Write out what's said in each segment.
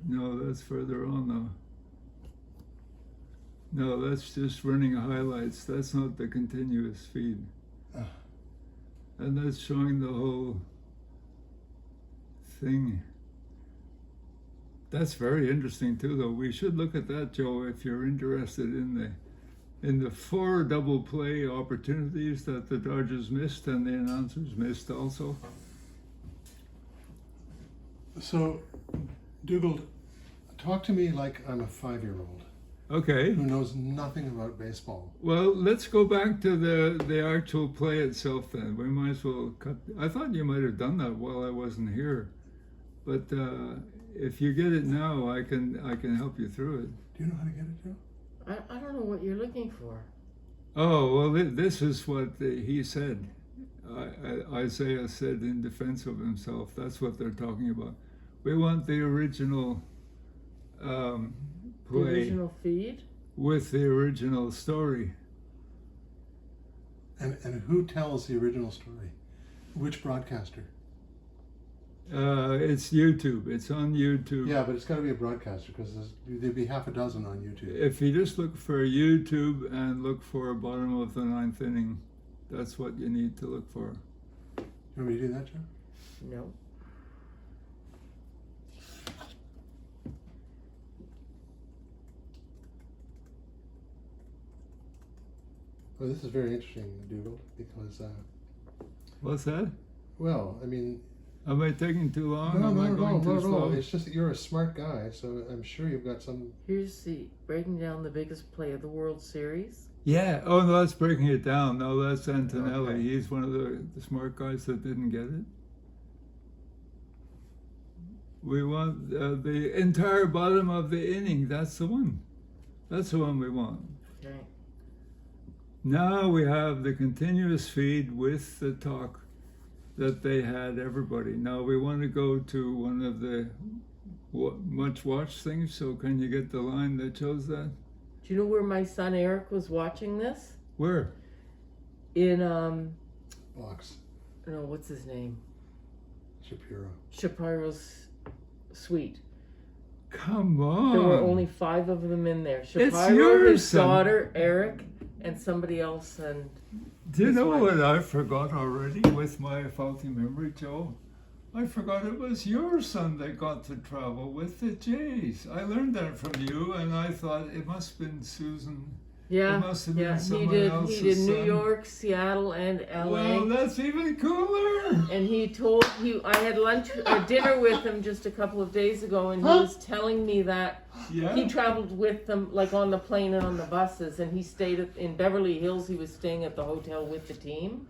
No, that's further on though. No, that's just running highlights. That's not the continuous feed. And that's showing the whole thing. That's very interesting too, though. We should look at that, Joe, if you're interested in the 4 double play opportunities that the Dodgers missed and the announcers missed also. So, Dugald, talk to me like I'm a 5-year-old Okay. who knows nothing about baseball. Well, let's go back to the actual play itself then. We might as well cut. I thought you might have done that while I wasn't here, but if you get it now, I can help you through it. Do you know how to get it, Joe? I don't know what you're looking for. Oh well, this is what he said. Isaiah said in defense of himself. That's what they're talking about. We want the original play. The original feed? With the original story. And who tells the original story? Which broadcaster? It's YouTube. It's on YouTube. Yeah, but it's got to be a broadcaster because there'd be half a dozen on YouTube. If you just look for YouTube and look for bottom of the 9th inning, that's what you need to look for. You want me to do that, Joe? No. Well, this is very interesting, Dugald, because, What's that? well, I mean, Am I taking too long? no, Am I not at all, going too not at all. slow? It's just that you're a smart guy, so I'm sure you've got some. Here's the breaking down the biggest play of the World Series. Yeah. Oh no, that's breaking it down. No, that's Antonelli. Okay. He's one of the smart guys that didn't get it. We want the entire bottom of the inning. That's the one. That's the one we want. Okay. Now we have the continuous feed with the talk that they had everybody. Now we want to go to one of the much watched things. So can you get the line that shows that? Do you know where my son Eric was watching this? Where? In Box. no, what's his name? Shapiro. Shapiro's suite. Come on. There were only 5 of them in there. It's Shapiro, yours, his son. daughter, Eric, and somebody else. And Do you his know wife. what I forgot already with my faulty memory, Joe? I forgot it was your son that got to travel with the Jays. I learned that from you, and I thought it must have been Susan. yeah, It must have been yeah, someone he else's did New son. York, Seattle, and LA. Well, that's even cooler. And I had lunch or dinner with him just a couple of days ago, and he was telling me that Yeah. he traveled with them, like on the plane and on the buses, and he stayed in Beverly Hills. He was staying at the hotel with the team,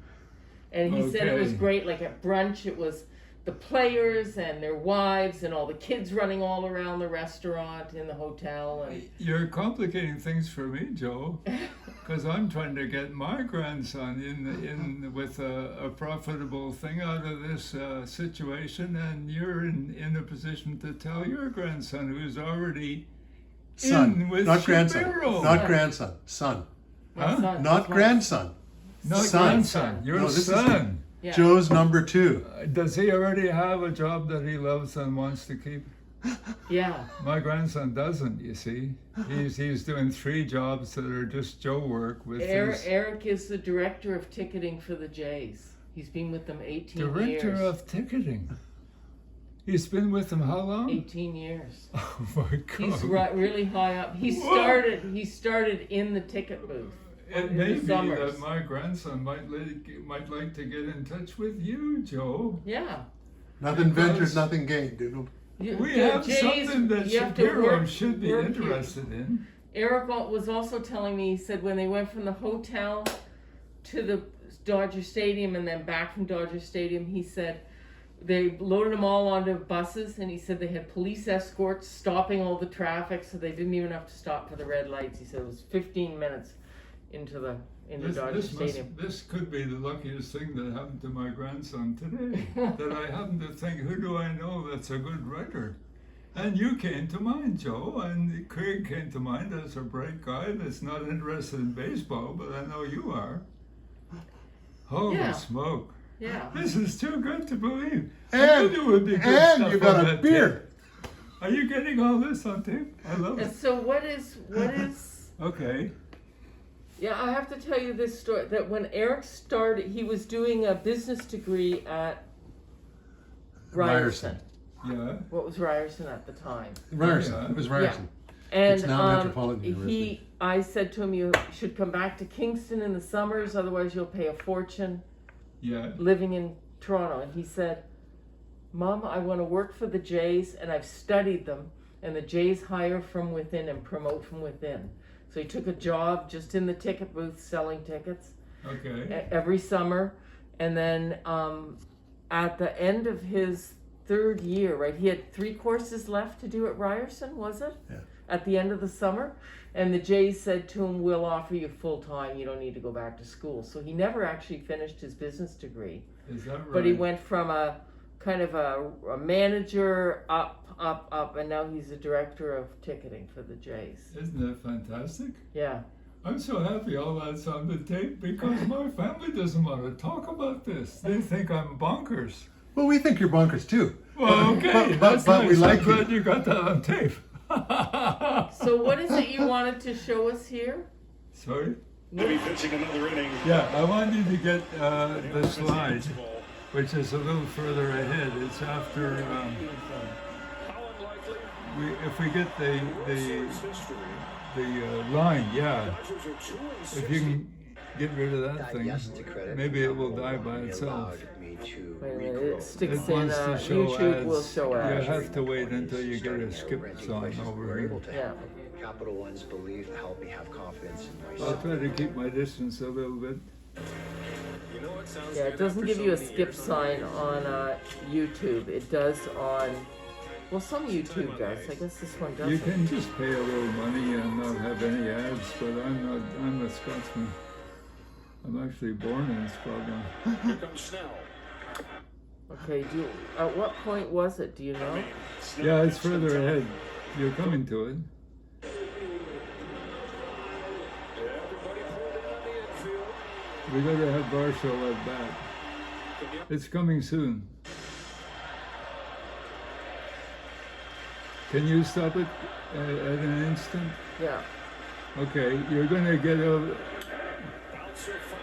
and he said it was Okay. great. Like at brunch, it was the players and their wives and all the kids running all around the restaurant in the hotel. And You're complicating things for me, Joe, because I'm trying to get my grandson in with a profitable thing out of this situation, and you're in a position to tell your grandson who's already Son, in with not grandson. Shapiro. Not Yeah. grandson. Son. my Huh? son, Not my- grandson. Not Son. grandson, your No, this is- son. Yeah. Joe's number 2. Does he already have a job that he loves and wants to keep? Yeah. My grandson doesn't, you see. He's doing 3 jobs that are just Joe work with his Eric is the director of ticketing for the Jays. He's been with them 18 director years. of ticketing. He's been with them how long? 18 years. Oh my God. He's really high up. He What? started in the ticket booth. It in may the be summers. that my grandson might like to get in touch with you, Joe. Yeah. Nothing ventured, Because- nothing gained, Dugald. We The have Jays, something that you have to Shapiro work- should be work here. interested in. Eric was also telling me, he said when they went from the hotel to the Dodger Stadium and then back from Dodger Stadium, he said they loaded them all onto buses, and he said they had police escorts stopping all the traffic, so they didn't even have to stop for the red lights. He said it was 15 minutes into Dodger Stadium. This could be the luckiest thing that happened to my grandson today. That I happened to think, who do I know that's a good writer? And you came to mind, Joe, and Craig came to mind as a bright guy that's not interested in baseball, but I know you are. Holy Yeah. smoke. Yeah. This is too good to believe. I And, knew there would be good and stuff you got on a that beard. tape. Are you getting all this on tape? I love And it. so what is, Okay. yeah, I have to tell you this story, that when Eric started, he was doing a business degree at Ryerson. Yeah. What was Ryerson at the time? Ryerson. Yeah. It was Ryerson. And It's now Metropolitan University. I said to him, you should come back to Kingston in the summers, otherwise you'll pay a fortune Yeah. living in Toronto. And he said, Mom, I want to work for the Jays, and I've studied them, and the Jays hire from within and promote from within. So he took a job just in the ticket booth selling tickets Okay. every summer. And then at the end of his third year, right, he had 3 courses left to do at Ryerson, was it? Yeah. At the end of the summer. And the Jays said to him, we'll offer you full time, you don't need to go back to school. So he never actually finished his business degree. Is that right? But he went from a kind of a manager up, and now he's a director of ticketing for the Jays. Isn't that fantastic? Yeah. I'm so happy all that's on the tape because my family doesn't want to talk about this. They think I'm bonkers. Well, we think you're bonkers too. Well, okay, but that's nice. we like I'm glad you. you got that on tape. So what is it you wanted to show us here? Sorry? To be pitching another inning. Yeah, I want you to get the slide, which is a little further ahead. It's after if we get the line, yeah. If you can get rid of that thing, maybe it will die by itself. Wait a minute, it sticks It in, wants to show YouTube will ads. show You ads. have to wait until you get a skip song over here. Yeah. Capital One's belief help me have confidence in I'll myself. try to keep my distance a little bit. Yeah, it doesn't give you a skip sign on YouTube. It does on, well, some YouTube does. I guess this one You doesn't. can just pay a little money and not have any ads, but I'm a Scotsman. I'm actually born in Scotland. Here comes Snell. Okay, at what point was it? Do you know? Yeah, it's further ahead. You're coming to it. Everybody pulled in on the infield. We gotta have Barshow at bat. It's coming soon. Can you stop it at an instant? Yeah. Okay, you're gonna get a. Bouncer foul.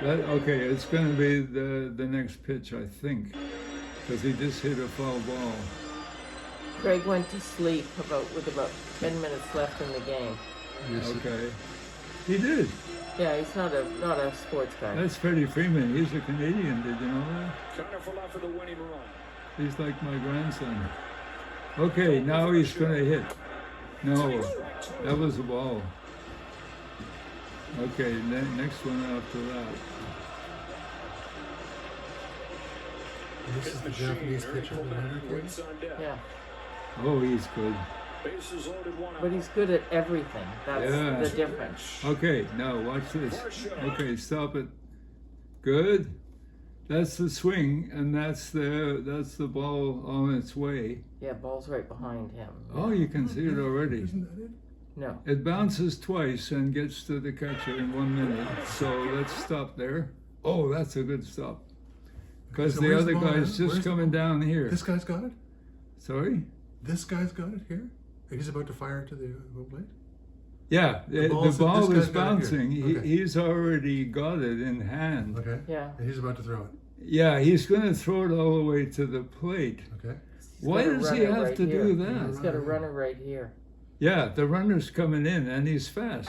That, okay, it's gonna be the next pitch, I think, because he just hit a foul ball. Craig went to sleep with about 10 minutes left in the game. Okay, he did. Yeah, he's not a sports guy. That's Freddie Freeman. He's a Canadian. Did you know that? Connor for left for the winning run. He's like my grandson. Okay, now he's gonna hit. No, that was a ball. Okay, next one after that. This is the Japanese pitcher. Waits on deck. Yeah, Oh, he's good. Bases loaded, one but out. he's good at everything. That's Yeah. the difference. Okay, now watch this. Okay, stop it. Good. That's the swing, and that's the ball on its way. Yeah, ball's right behind him. Oh, you can see it already. Isn't that it? No. It bounces twice and gets to the catcher in 1 minute. So let's stop there. Oh, that's a good stop. Because So the where's other the ball guy's now? just Where's the coming down here. This guy's got it? Sorry? This guy's got it here? He's about to fire it to the home plate? Yeah, the ball's- ball this is guy's got it bouncing. here. Okay. He's already got it in hand. Okay. Yeah. And he's about to throw it. Yeah, he's going to throw it all the way to the plate. Okay. He's Why got a does he runner have right to here. do He's that? got a runner right here. Yeah, the runner's coming in and he's fast.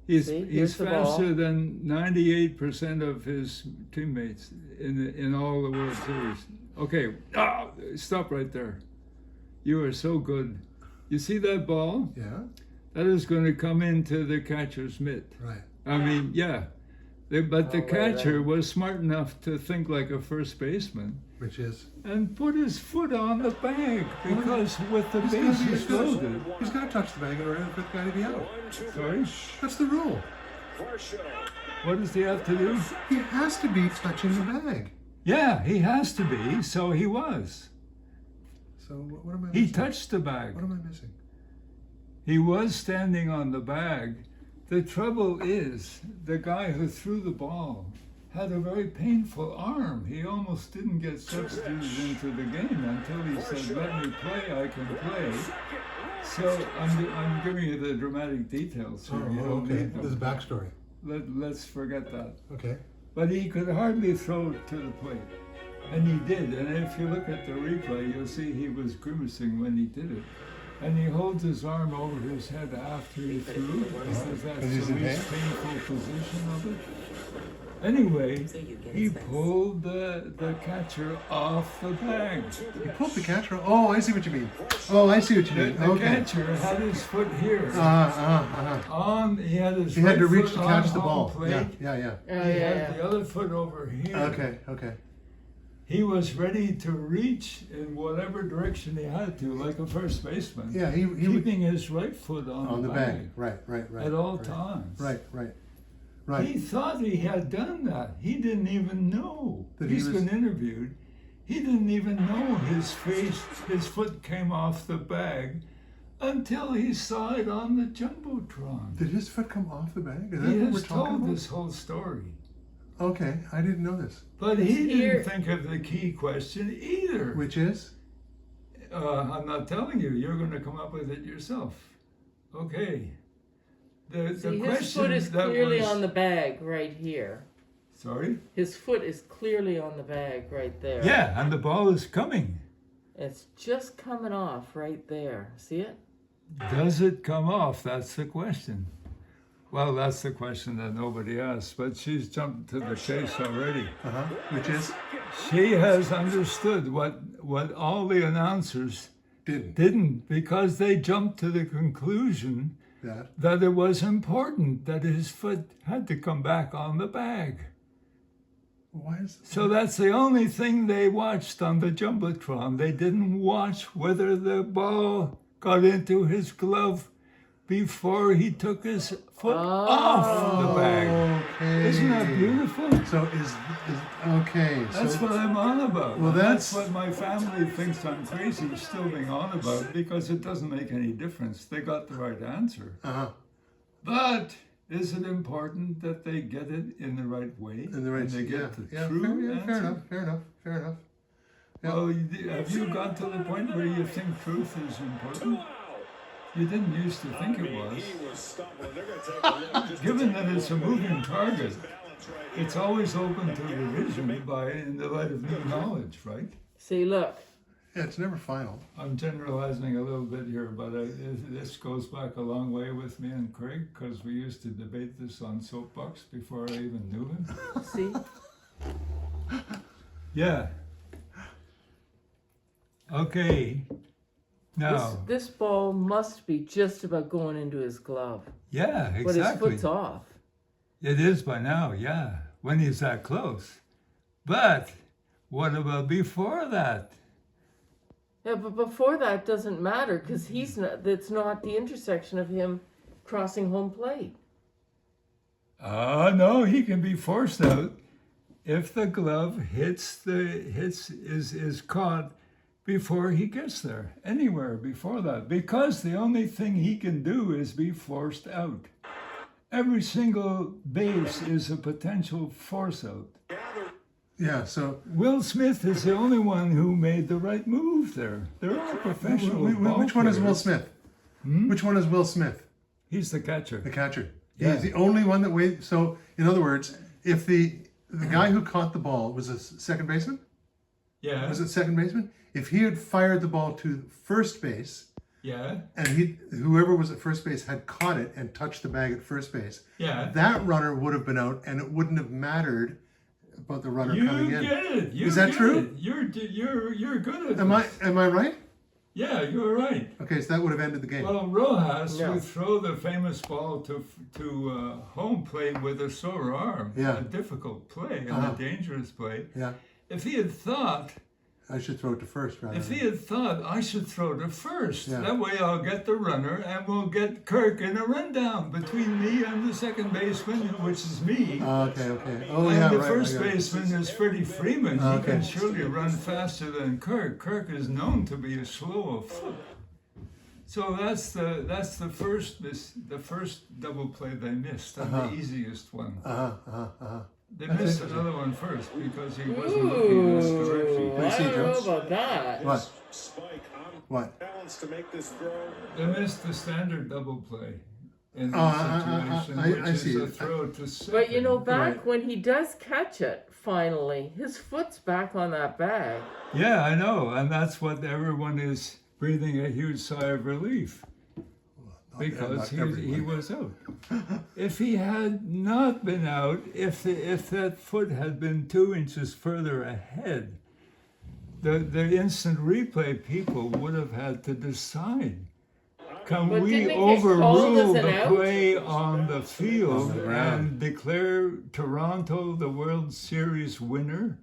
He's See, here's the ball. faster than 98% of his teammates in all the World Series. Okay, stop right there. You are so good. You see that ball? Yeah. That is going to come into the catcher's mitt. Right. I mean, yeah. But the Oh, right, catcher right. was smart enough to think like a first baseman Which is. and put his foot on the bag because with the He's gotta be- bases he's gotta- loaded. He's got to touch the bag in order for the guy to be out. 1-2 Sorry? pitch. That's the rule. Varsho. What does he have to do? He has to be touching the bag. Yeah, he has to be, so he was. So what am I He missing? touched the bag. What am I missing? He was standing on the bag. The trouble is, the guy who threw the ball had a very painful arm. He almost didn't get substituted into the game until he said, "Let me play, I can play." So I'm giving you the dramatic details here. You Oh, don't okay. need them. There's a backstory. Let's forget that. Okay. But he could hardly throw it to the plate. And he did. And if you look at the replay, you'll see he was grimacing when he did it. And he holds his arm over his head after he threw because that's And he's the in least pain? painful position of it. Anyway, he pulled the catcher off the bag. You pulled the catcher. Oh, I see what you mean. Oh, I see what you The, mean. the Okay. catcher had his foot here. He had his He had to right reach foot to catch on the home ball. plate. Yeah. Oh, He yeah, had the other foot over here. Okay. He was ready to reach in whatever direction he had to, like a first baseman. Yeah, he keeping his right foot on the bag. Right. at all times. Right. He thought he had done that. He didn't even know. That He's he was- been interviewed. He didn't even know his foot came off the bag until he saw it on the jumbotron. Did his foot come off the bag? Is that He what we're has talking told about? this whole story. Okay, I didn't know this. But he Here- didn't think of the key question either. Which is? I'm not telling you. You're going to come up with it yourself. Okay. The See, his question foot is that clearly was, on the bag right here. Sorry? His foot is clearly on the bag right there. Yeah, and the ball is coming. It's just coming off right there. See it? Does it come off? That's the question. Well, that's the question that nobody asked, but she's jumped to the chase already. Which is? She has understood what all the announcers didn't, because they jumped to the conclusion that it was important that his foot had to come back on the bag. Why is So that's the only thing they watched on the jumbotron. They didn't watch whether the ball got into his glove before he took his foot off the bag. Okay. Isn't that beautiful? So is okay. That's So what I'm on about. Well, And that's- what my family thinks I'm crazy still being on about, because it doesn't make any difference. They got the right answer. But is it important that they get it in the right way? in the right. and they get the yeah, true answer? fair enough. Yeah. Well, have you got to the point where you think truth is important? You didn't used to think it was. Given that it's a moving target, it's always open to revision in the light of new knowledge, right? See, look. Yeah, it's never final. I'm generalizing a little bit here, but this goes back a long way with me and Craig, because we used to debate this on Soapbox before I even knew him. See? Yeah. Okay. Now, This ball must be just about going into his glove. yeah, But his exactly. foot's off. It is by now, yeah, when he's that close. But what about before that? Yeah, but before that doesn't matter because that's not the intersection of him crossing home plate. No, he can be forced out if the glove is caught before he gets there, anywhere before that, because the only thing he can do is be forced out. Every single base is a potential force out. Yeah. So Will Smith is the only one who made the right move there. They're all professional. which one is Will ball players. Smith? Which one is Will Smith? He's the catcher. The catcher. Yeah. He's the only one that waits. So, in other words, if the guy who caught the ball was a second baseman, Yeah. was it second baseman? If he had fired the ball to first base, Yeah. and whoever was at first base had caught it and touched the bag at first base, Yeah. that runner would have been out, and it wouldn't have mattered about the runner You coming get in. it. You Is that get true? it. You're good at Am this. I right? Yeah, you're right. Okay, so that would have ended the game. Well, Rojas No. would throw the famous ball to home plate with a sore arm. Yeah. A difficult play and Uh-huh. a dangerous play. Yeah, If he had thought, I should throw it to first rather. If he had thought, I should throw to first. Yeah. That way I'll get the runner and we'll get Kirk in a rundown between me and the second baseman, which is me. Okay. Oh and yeah, the right. first I got it. baseman is Freddie Freeman. He Okay. can surely run faster than Kirk. Kirk is known to be slow of foot. So that's the first double play they missed, and the easiest one. They That's missed interesting. another one first because he wasn't looking in this Ooh, direction. Let me see, I don't know Joe. about that. What? Spike on What? balance to make this throw. They missed the standard double play in Oh, this situation, I which see is a it. throw to second. But you know, back Right. when he does catch it, finally, his foot's back on that bag. Yeah, I know, and that's what everyone is breathing a huge sigh of relief. Because not he everyone. was out. If he had not been out, if that foot had been 2 inches further ahead, the instant replay people would have had to decide. Can But we didn't it get called overrule as an the out? play on the field On the ground. and declare Toronto the World Series winner?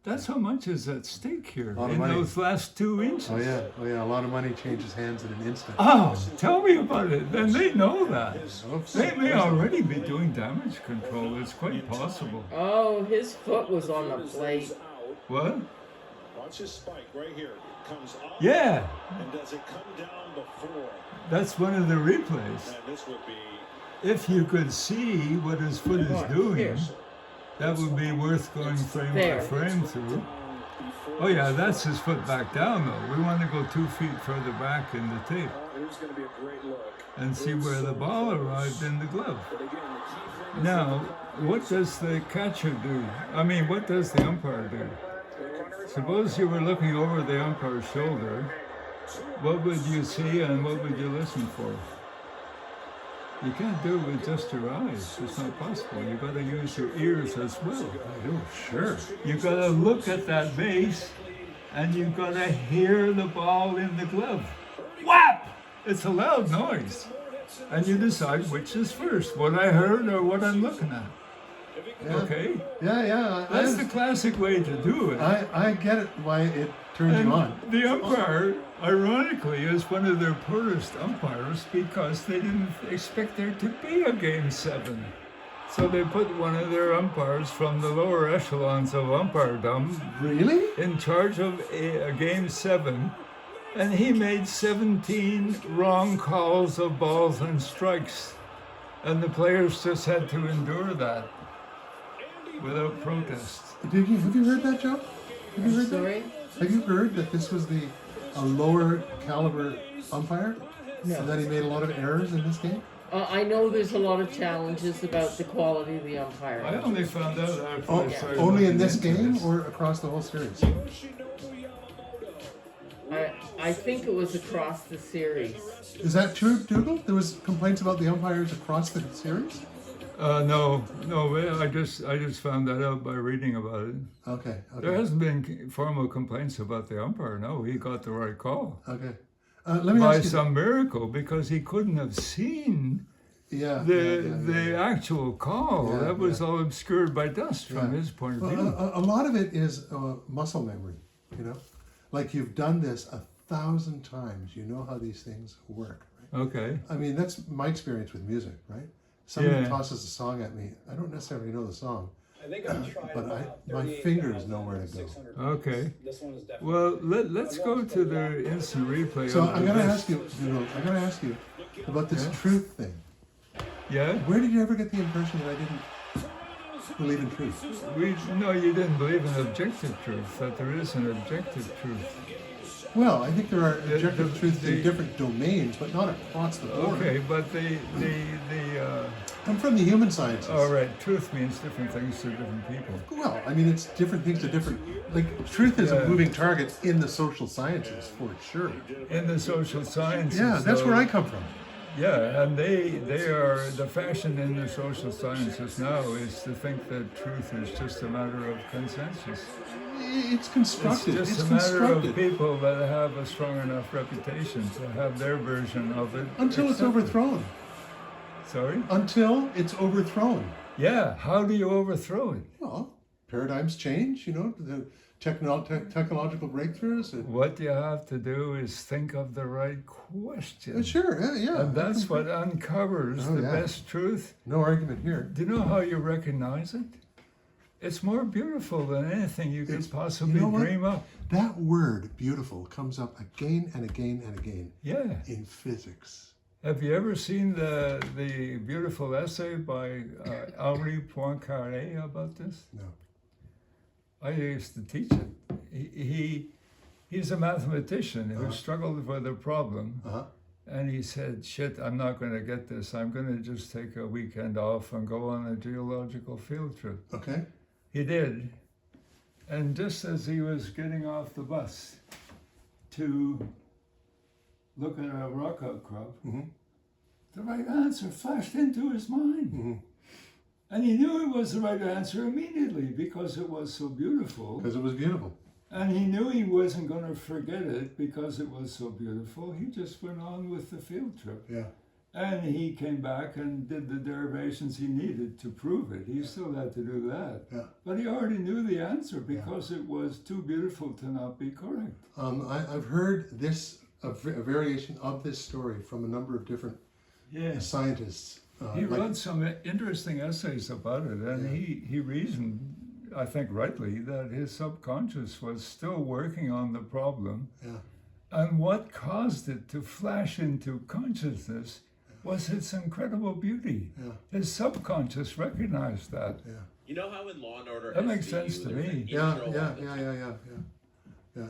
That's how much is at stake here Lot of in money. those last 2 inches. Oh yeah, a lot of money changes hands in an instant. Oh, tell me about it. Then they know that. Oops. They may already be doing damage control. It's quite possible. Oh, his foot was on the plate. What? Watch his spike right here. It comes up. Yeah, And does it come down before? that's one of the replays. And this would be If you could see what his foot is What? doing, Here. that would be worth going frame There. by frame through. Oh yeah, that's his foot back down though. We want to go 2 feet further back in the tape here's going to be a great look. and see where the ball arrived in the glove. But again, the key thing is Now, what does the catcher do? I mean, what does the umpire do? Suppose you were looking over the umpire's shoulder. What would you see and what would you listen for? You can't do it with just your eyes. It's not possible. You've got to use your ears as well. Oh, sure. You've got to look at that base and you've got to hear the ball in the glove. Whap! It's a loud noise. And you decide which is first, what I heard or what I'm looking at. Yeah. Okay? Yeah. That's the classic way to do it. I get it. Why it turns And you on. the umpire, ironically, is one of their poorest umpires because they didn't expect there to be a Game 7. So they put one of their umpires from the lower echelons of umpiredom Really? in charge of a Game 7, and he made 17 wrong calls of balls and strikes. And the players just had to endure that without protest. Have you heard that, Joe? Have you heard Sorry? that? Have you heard that this was a lower caliber umpire? No. And that he made a lot of errors in this game? I know there's a lot of challenges about the quality of the I umpire. only found out after Oh, I started only in looking this into game this. or across the whole series? I think it was across the series. Is that true, Dugald? There was complaints about the umpires across the series? No, I just found that out by reading about it. Okay. There hasn't been formal complaints about the umpire. No, he got the right call Okay. Let me by ask you. some miracle because he couldn't have seen Yeah. the actual call. Yeah, That was yeah. all obscured by dust from Yeah. his point of Well, view. a lot of it is muscle memory, you know? Like you've done this 1,000 times. You know how these things work, right? Okay. I mean, that's my experience with music, right? Somebody Yeah. tosses a song at me. I don't necessarily know the song, I think I've tried but about my 38,000, fingers know where to go. 600 Okay. bucks. This one is definitely. Well, let's go to the instant replay. So of I'm the going to list. ask you, I'm going to ask you about this Yeah. truth thing. Yeah? Where did you ever get the impression that I didn't believe in truth? No, you didn't believe in objective truth, that there is an objective truth. Well, I think there are The- objective the- truths the- in different domains, but not across the board. Okay, but the I'm from the human sciences. all right, truth means different things to different people. Well, I mean, it's different things to different. Like, truth is Yeah. a moving target in the social sciences, for sure. In the social sciences, Yeah, that's where though, I come from. Yeah, and they are the fashion in the social sciences now is to think that truth is just a matter of consensus. It's It's constructed. just It's a matter of constructed people that have a strong enough reputation to have their version of it until it's accepted. overthrown. Sorry? Until it's overthrown. Yeah, how do you overthrow it? Well, paradigms change. You know, the technological breakthroughs. What you have to do is think of the right question. Sure, yeah. And that's what uncovers Oh, the yeah. best truth. No argument here. Do you know how you recognize it? It's more beautiful than anything you could possibly you know what? dream up. That word, beautiful, comes up again and again and again Yeah. in physics. Have you ever seen the beautiful essay by Henri Poincaré about this? No. I used to teach it. He's a mathematician who struggled with a problem, and he said, "Shit, I'm not going to get this. I'm going to just take a weekend off and go on a geological field trip." Okay. He did, and just as he was getting off the bus to look at a rock outcrop, the right answer flashed into his mind. And he knew it was the right answer immediately because it was so beautiful. Because it was beautiful. And he knew he wasn't going to forget it because it was so beautiful. He just went on with the field trip. Yeah. And he came back and did the derivations he needed to prove it. He still had to do that. Yeah. But he already knew the answer because it was too beautiful to not be correct. I've heard this, a variation of this story from a number of different scientists. He wrote some interesting essays about it, and he reasoned, I think rightly, that his subconscious was still working on the problem. Yeah. And what caused it to flash into consciousness was its incredible beauty. Yeah. His subconscious recognized that. Yeah. You know how in Law and Order That makes SVU, sense to there's an me. Yeah.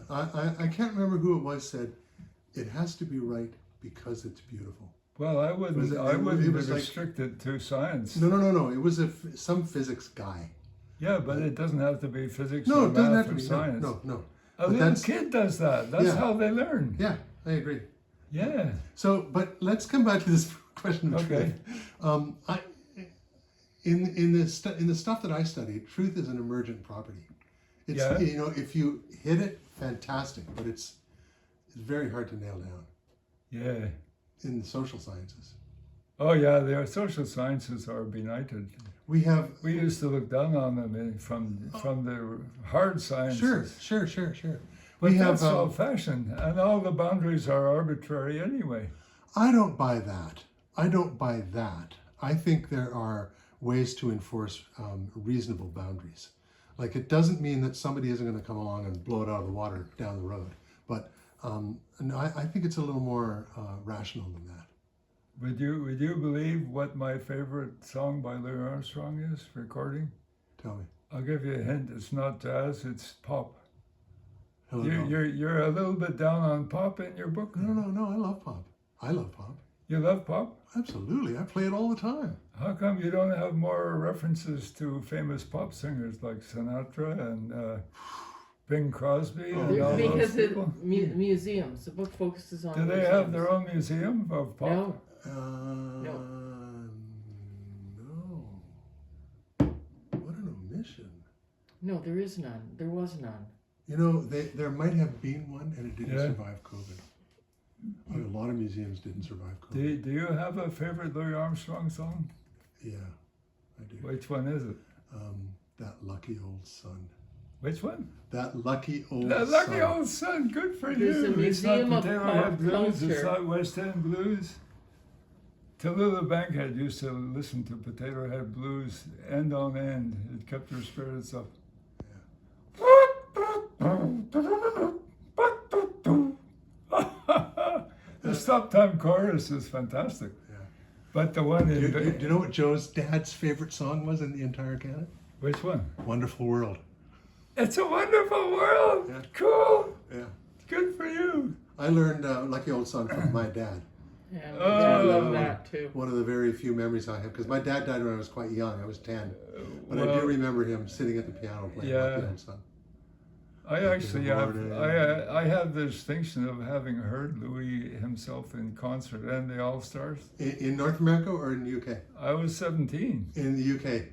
I can't remember who it was said, it has to be right because it's beautiful. Well, I wouldn't it was restrict it to science. No. It was some physics guy. Yeah, but it doesn't have to be physics No, or it doesn't math have to or be. science. No. A little kid does that. That's how they learn. Yeah, I agree. Yeah. So, but let's come back to this question of truth. In the stuff that I studied, truth is an emergent property. It's if you hit it, fantastic, but it's very hard to nail down. Yeah. In the social sciences. Oh yeah, the social sciences are benighted. We used to look down on them from the hard sciences. Sure. But that's old-fashioned, and all the boundaries are arbitrary anyway. I don't buy that. I think there are ways to enforce reasonable boundaries. Like, it doesn't mean that somebody isn't going to come along and blow it out of the water down the road. But no, I think it's a little more rational than that. Would you believe what my favorite song by Louis Armstrong is, recording? Tell me. I'll give you a hint. It's not jazz, it's pop. Hello, You're a little bit down on pop in your book? No, I love pop. You love pop? Absolutely, I play it all the time. How come you don't have more references to famous pop singers like Sinatra and Bing Crosby and all because those people? Museums. The book focuses on. Do they have their own museum of pop? No. No. What an omission. No, there is none. There was none. You know, there might have been one, and it didn't survive COVID. A lot of museums didn't survive COVID. Do you have a favorite Louis Armstrong song? Yeah, I do. Which one is it? That Lucky Old Sun. Which one? That Lucky Old Sun. That Lucky Old Sun. Good for There's you. a museum of Potato pop Head Blues. It's culture. not West End Blues. Tallulah Bankhead used to listen to Potato Head Blues end on end. It kept her spirits up. The stop time chorus is fantastic. Yeah. But the one in... Do you know what Joe's dad's favorite song was in the entire canon? Which one? Wonderful World. It's a Wonderful World. Yeah. Cool. Yeah. Good for you. I learned Lucky Old Sun from my dad. Yeah, I love that too. One of the very few memories I have, because my dad died when I was quite young. I was 10. But I well, do remember him sitting at the piano playing Lucky Old Sun. I actually have, I have the distinction of having heard Louis himself in concert and the All-Stars. In North America or in the UK? I was 17. In the UK?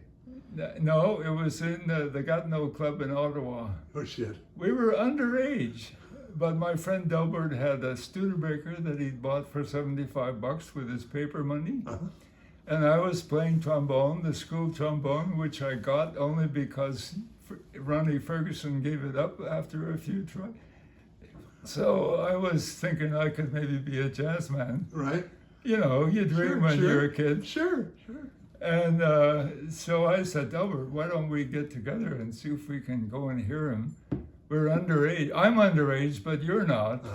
No, it was in the Gatineau Club in Ottawa. Oh, shit. We were underage, but my friend Delbert had a Studebaker that he'd bought for $75 with his paper money. And I was playing trombone, the school trombone, which I got only because Ronnie Ferguson gave it up after a few tries. So I was thinking I could maybe be a jazz man. Right. You know, you dream when you're a kid. Sure. And so I said, Delbert, why don't we get together and see if we can go and hear him? We're underage. I'm underage, but you're not.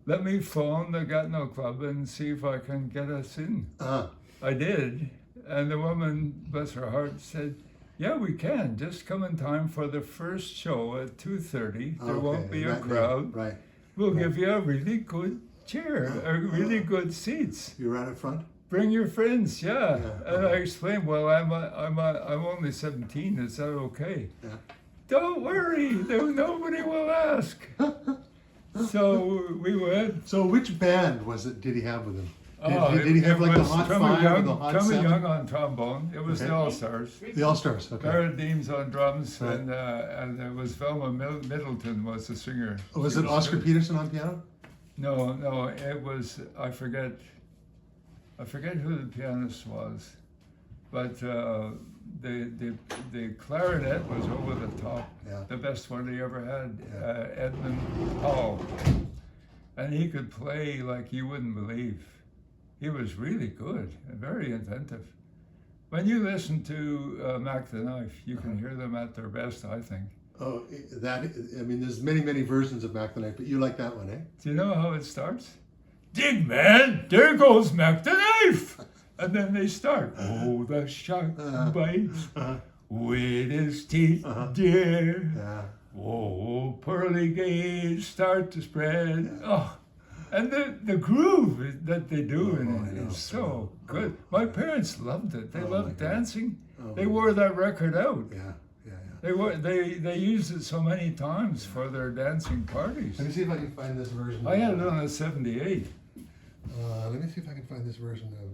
let me phone the Gatineau Club and see if I can get us in. I did, and the woman, bless her heart, said, yeah, we can. Just come in time for the first show at 2:30. There won't be a crowd. Right. We'll give you a really good chair, really good seats. You were out in front? Bring your friends, yeah. Yeah, And I explained, well, I'm only 17. Is that okay? Yeah. Don't worry, nobody will ask. So we went. So which band was it? Did he have with him? Oh, Did he have it like the was Hot Trummy Five or Young, the Hot Trummy Seven? Young on trombone. It was Okay. the All Stars. The All Stars. Okay. Barrett Deems on drums, Right. and it was Velma Middleton was the singer. Was She it Oscar good. Peterson on piano? No, it was, I forget who the pianist was, but the clarinet was over the top, Yeah. the best one he ever had, Yeah. Edmund Hall, and he could play like you wouldn't believe. He was really good and very inventive. When you listen to Mac the Knife, you can hear them at their best, I think. Oh, there's many versions of Mac the Knife, but you like that one, eh? Do you know how it starts? Dig, man, there goes Mac the Knife! And then they start. Oh, the shark bites with his teeth, dear. Yeah. Oh, pearly gaze start to spread. Oh, and the groove that they do in I it know. is so good. My parents loved it. They Oh, loved my God. dancing. Oh, They my wore that record out. Yeah. They used it so many times for their dancing parties. Let me see if I can find this version. I had it on a 78. Let me see if I can find this version of.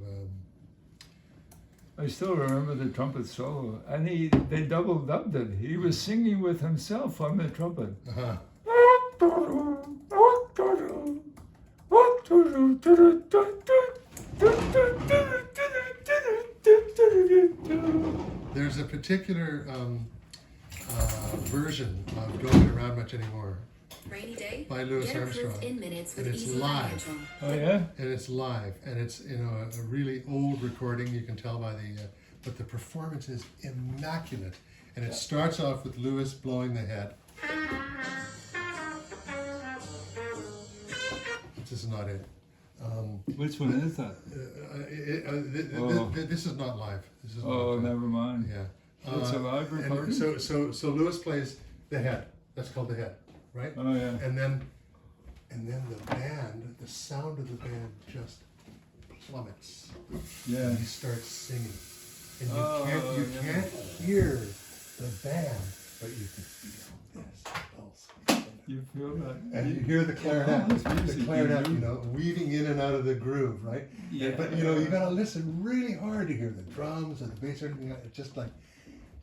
I still remember the trumpet solo, and they double dubbed it. He was singing with himself on the trumpet. There's a particular version of "Don't Get Around Much Anymore" Rainy day? by Louis Get approved Armstrong, in minutes and with it's Easy live. Financial. Oh yeah. And it's live, and it's a really old recording. You can tell by but the performance is immaculate. And it starts off with Louis blowing the head. This is not it. Which one is that? This is not live. This is Oh, not live. never mind. Yeah. It's a live and recording? so Louis plays the head. That's called the head, right? Oh yeah. And then the band, the sound of the band just plummets. Yeah. And he starts singing. And you yeah. can't hear the band, but you can feel this pulse. You feel that? And you hear the clarinet, Oh, that's music, you know. weaving in and out of the groove, right? Yeah. But you gotta listen really hard to hear the drums and the bass and everything. It's just like,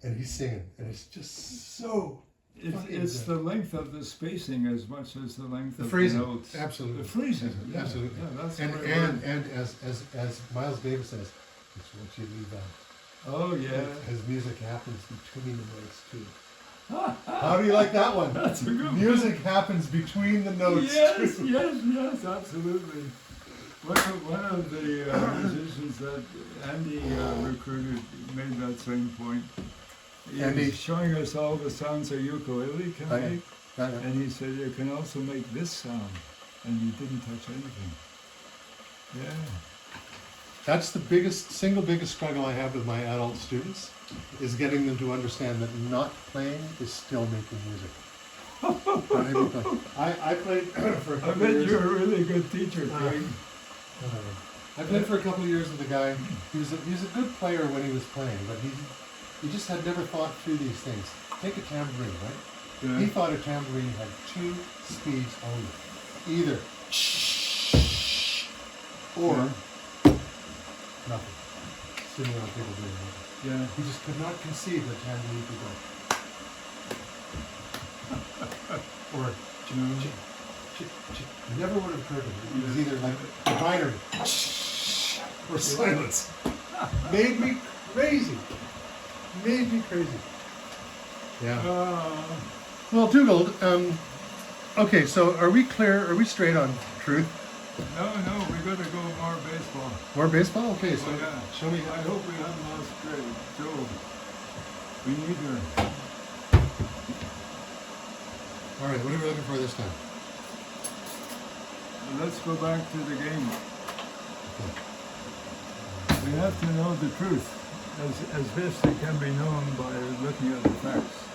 and he's singing, and it's just so. It's the length of the spacing as much as the length The of phrasing, the notes. absolutely. The phrasing, yeah. Absolutely. Yeah, that's And the right word. and as Miles Davis says, it's what you leave out. Oh yeah. Because music happens between the notes too. How do you like that one? That's a good one. Music happens between the notes Yes, too. yes, absolutely. One of the musicians that Andy recruited made that same point. He Andy? was showing us all the sounds a ukulele can Okay. make, and he said you can also make this sound, and you didn't touch anything. Yeah. That's the single biggest struggle I have with my adult students, is getting them to understand that not playing is still making music. I played for a I couple bet of years. you're a really good teacher, Craig. I played for a couple of years with a guy. He was a good player when he was playing, but he just had never thought through these things. Take a tambourine, right? Yeah. He thought a tambourine had 2 speeds only, either or nothing. Sitting around people doing nothing. Yeah. He just could not conceive that tambourine could go. Or never would have occurred to me. It was either like a binary or silence. Made me crazy. Yeah. Well, Dugald, okay, so are we clear? Are we straight on truth? No, we gotta go more baseball. More baseball? Okay, so Oh, yeah. show me. I hope we haven't lost Craig. Joe, we need her. All right, what are we looking for this time? let's go back to the game. We have to know the truth as best it can be known by looking at the facts.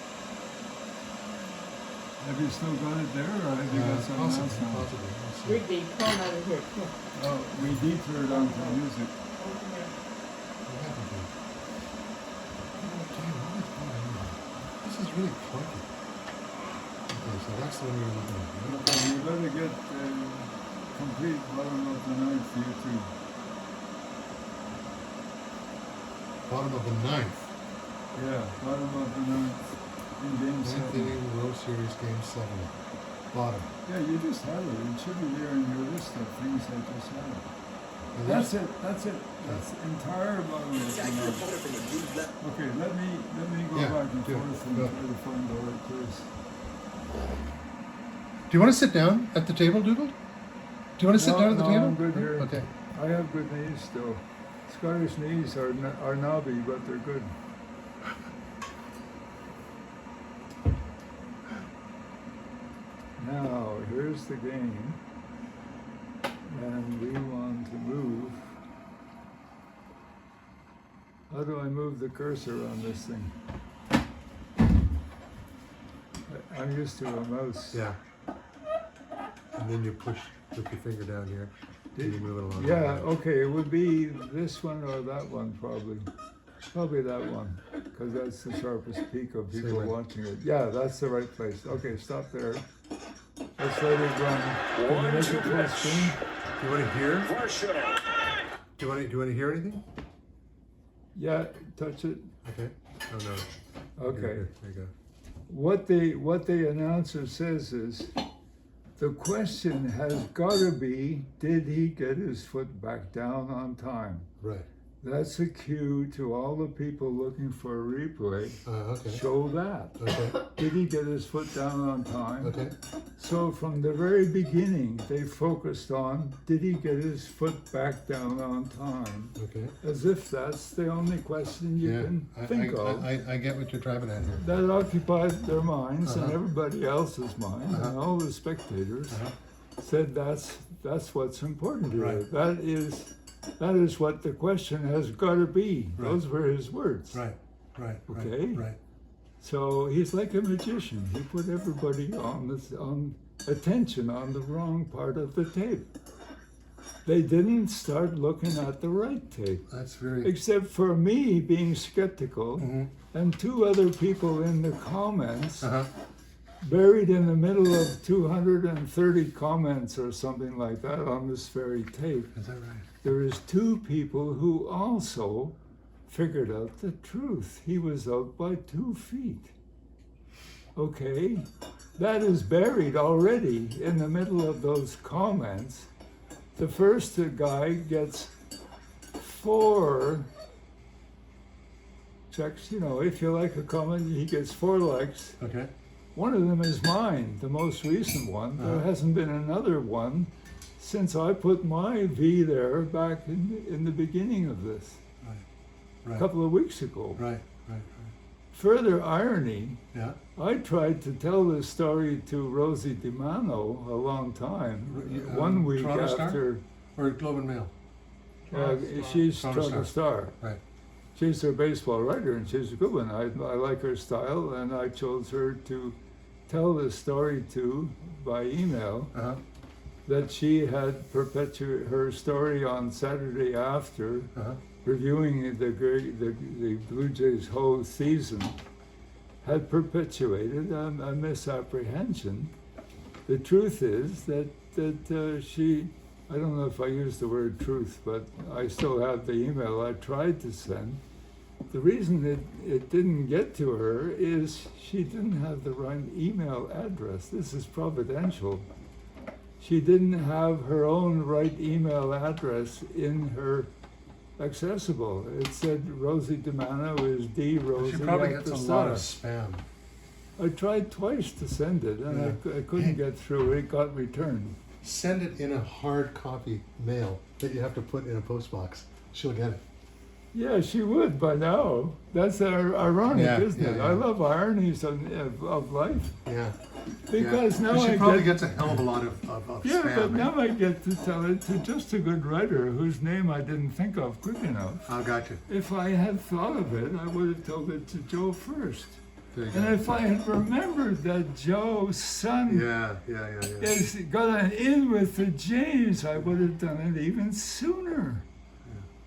Have you still got it there, or have you got something else Possibly, now? possibly. We'll see. Rigby, come out of here. Come on. Oh, we detoured onto music. Over here. What happened to it? Oh, damn, what is going on? This is really clunky. Okay, so that's the one you're looking at, right? Okay, you better get complete bottom of the ninth, you too. Bottom of the ninth. Yeah, bottom of the ninth in game Ninth 7. inning, World Series, Game 7. Bottom. Yeah, you just have it. It should be there in your list of things I just had. And That's it. That's it. That's the entire bottom of the ninth. Okay, let me go Yeah, back and do it. forth and Go. try to find the right place. Do you want to sit down at the table, Dugald? Do you want to sit No, down at the no, table? I'm good here. Okay. I have good knees still. Scottish knees are knobby, but they're good. Now, here's the game. And we want to move. How do I move the cursor on this thing? I'm used to a mouse. Yeah. And then you push with your finger down here. And you move it along. Yeah, okay, it would be this one or that one probably. Probably that one, because that's the sharpest peak of people way. watching it. Yeah, that's the right place. Okay, stop there. Let's let it run. Can you make it full screen? Do you want to hear? First shot. Do you want to hear anything? Yeah, touch it. Okay. Oh no. Okay. Here you go. What the announcer says is, the question has got to be, did he get his foot back down on time? Right. That's a cue to all the people looking for a replay. Okay. Show that. Okay. Did he get his foot down on time? Okay. So from the very beginning, they focused on, did he get his foot back down on time? Okay. As if that's the only question you can think of. I get what you're driving at here. That occupied their minds and Uh-huh. everybody else's mind, and Uh-huh. all the spectators said that's what's important here. Right. That is what the question has got to be. Right. Those were his words. Right. Right. Okay. Right. So he's like a magician. He put everybody on attention on the wrong part of the tape. They didn't start looking at the right tape, That's very. except for me being skeptical, Mhm. and two other people in the comments, Uh-huh. buried in the middle of 230 comments or something like that on this very tape. Is that right? There is two people who also figured out the truth. He was out by 2 feet. Okay, that is buried already in the middle of those comments. The first guy gets 4 checks, if you like a comment, he gets 4 likes. Okay. One of them is mine, the most recent one. There Uh-huh. hasn't been another one since I put my V there back in the beginning of this, a Right. couple of weeks ago. Right. Right. Further irony, Yeah. I tried to tell this story to Rosie DiMano a long time, 1 week Toronto Star? after. Or Globe and Mail. She's Toronto Toronto Star. Right. She's her baseball writer, and she's a good one. I like her style, and I chose her to tell this story to by email. Uh-huh. That she had perpetuated her story on Saturday after, Uh-huh. reviewing the Blue Jays' whole season, had perpetuated a misapprehension. The truth is that she, I don't know if I used the word truth, but I still have the email I tried to send. The reason it didn't get to her is she didn't have the right email address. This is providential. She didn't have her own right email address in her accessible. It said Rosie DiMano is D. Rosie She probably at gets the a Star. lot of spam. I tried twice to send it, and I couldn't get through. It got returned. Send it in a hard copy mail that you have to put in a post box. She'll get it. Yeah, she would by now. That's ironic, Yeah, isn't yeah, it? yeah. I love ironies of life. Yeah. Because yeah. now she I probably get, gets a hell of a lot of yeah, spam. but eh? now I get to tell it to just a good writer whose name I didn't think of quick enough. I got you. If I had thought of it, I would have told it to Joe first. There you And go. if I had remembered that Joe's son Yeah. is got an in with the Jays, I would have done it even sooner.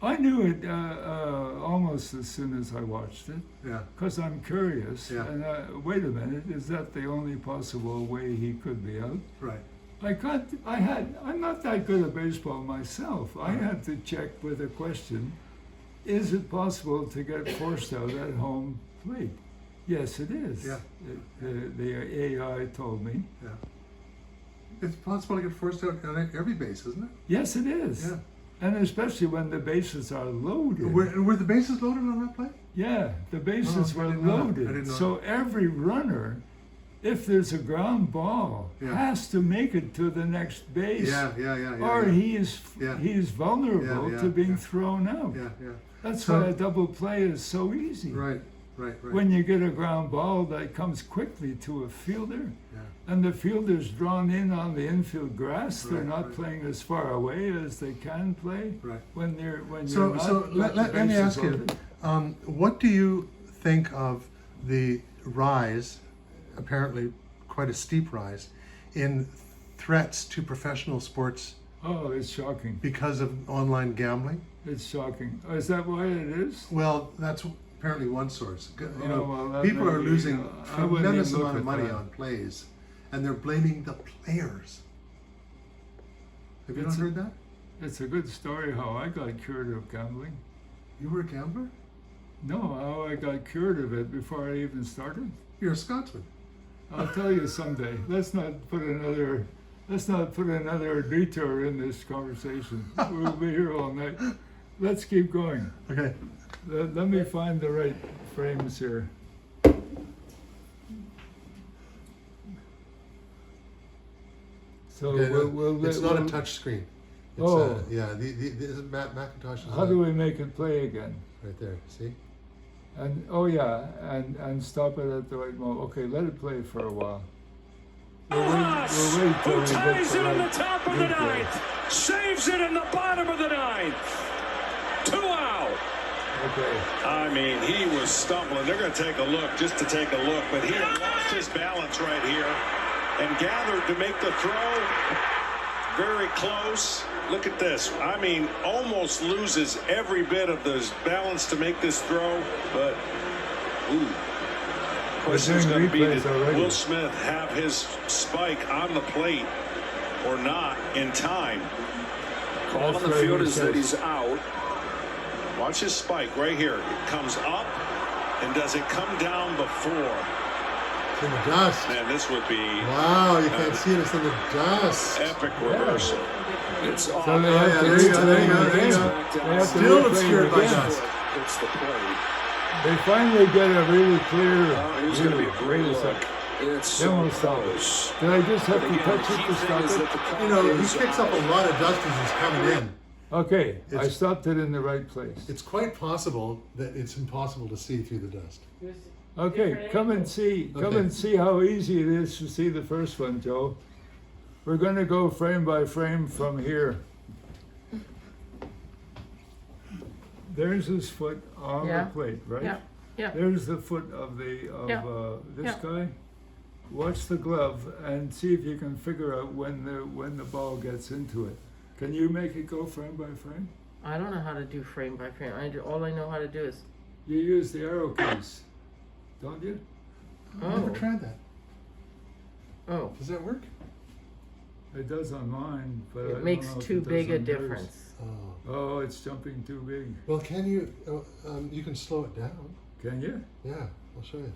I knew it almost as soon as I watched it, Yeah. because I'm curious. Yeah. And wait a minute, is that the only possible way he could be out? Right. I'm not that good at baseball myself. I had to check with a question, is it possible to get forced out at home plate? Yes, it is. Yeah. The AI told me. Yeah. It's possible to get forced out on every base, isn't it? Yes, it is. Yeah. And especially when the bases are loaded. Were the bases loaded on that play? Yeah, the bases Oh, I were didn't know that. I loaded. didn't know So every runner, if there's a ground ball, Yeah. has to make it to the next base. Yeah. Or yeah. he's vulnerable Yeah, to being yeah. thrown out. Yeah. That's So- why a double play is so easy. Right. When you get a ground ball that comes quickly to a fielder, Yeah. and the fielder's drawn in on the infield grass, they're Right, not right. playing as far away as they can play. Right. When you're So, not so got let, the let, let me bases ask you, loaded. what do you think of the rise, apparently quite a steep rise, in threats to professional sports Oh, it's shocking. because of online gambling? It's shocking. Oh, is that why it is? Well, that's apparently one source. You Oh, know, well, that people may are be, losing I wouldn't tremendous even look amount of at money that. on plays, and they're blaming the players. Have you not It's a- heard that? It's a good story how I got cured of gambling. You were a gambler? No, how I got cured of it before I even started. You're a Scotsman. I'll tell you someday. Let's not put another detour in this conversation. We'll be here all night. Let's keep going. Okay. Let me find the right frames here. So Okay, we'll it's let- not a we'll- touch screen. It's, Oh. yeah. The Macintosh is How do we make it play again? right there. See? And oh yeah, and stop it at the right moment. Okay, let it play for a while. Ross, we'll wait till who we get ties the it in the right top of the replay. ninth, saves it in the bottom of the ninth. 2 out. Okay. I mean, he was stumbling. They're going to take a look just to take a look, but he had lost his balance right here and gathered to make the throw. Very close. Look at this. I mean, almost loses every bit of his balance to make this throw, but ooh. Question is doing going to be, replays did already. Will Smith have his spike on the plate or not in time? Call on the right, field he is that says. he's out. Watch his spike right here. It comes up, and does it come down before? It's in the dust. Man, this would be Wow, you can't see it. It's in the dust. epic reversal. It's off. So they yeah, have to there you go, there you replay go, it there you again. go. They have to Still replay it obscured by again. dust. Hits the plate. They finally get a really clear. Here's going to be a great wait look. sec. It's Then so we'll stop it. close. Did I just have But to again, touch the it key to thing stop is it? that the call You know, he is picks up a out. lot of dust as he's coming in. Okay, I It's- stopped it in the right place. It's quite possible that it's impossible to see through the dust. Okay, come and see. Come Okay. and see how easy it is to see the first one, Joe. We're going to go frame by frame from here. There's his foot on Yeah. the plate, right? Yeah, yeah. There's the foot of Yeah. this Yeah. guy. Watch the glove and see if you can figure out when the ball gets into it. Can you make it go frame by frame? I don't know how to do frame by frame. All I know how to do is. You use the arrow keys, don't you? I've never tried that. Oh, Does that work? It does on mine, but I it don't makes know if too it does big a on yours. difference. Oh. Oh, it's jumping too big. Well, can you? You can slow it down. Can you? Yeah, I'll show you.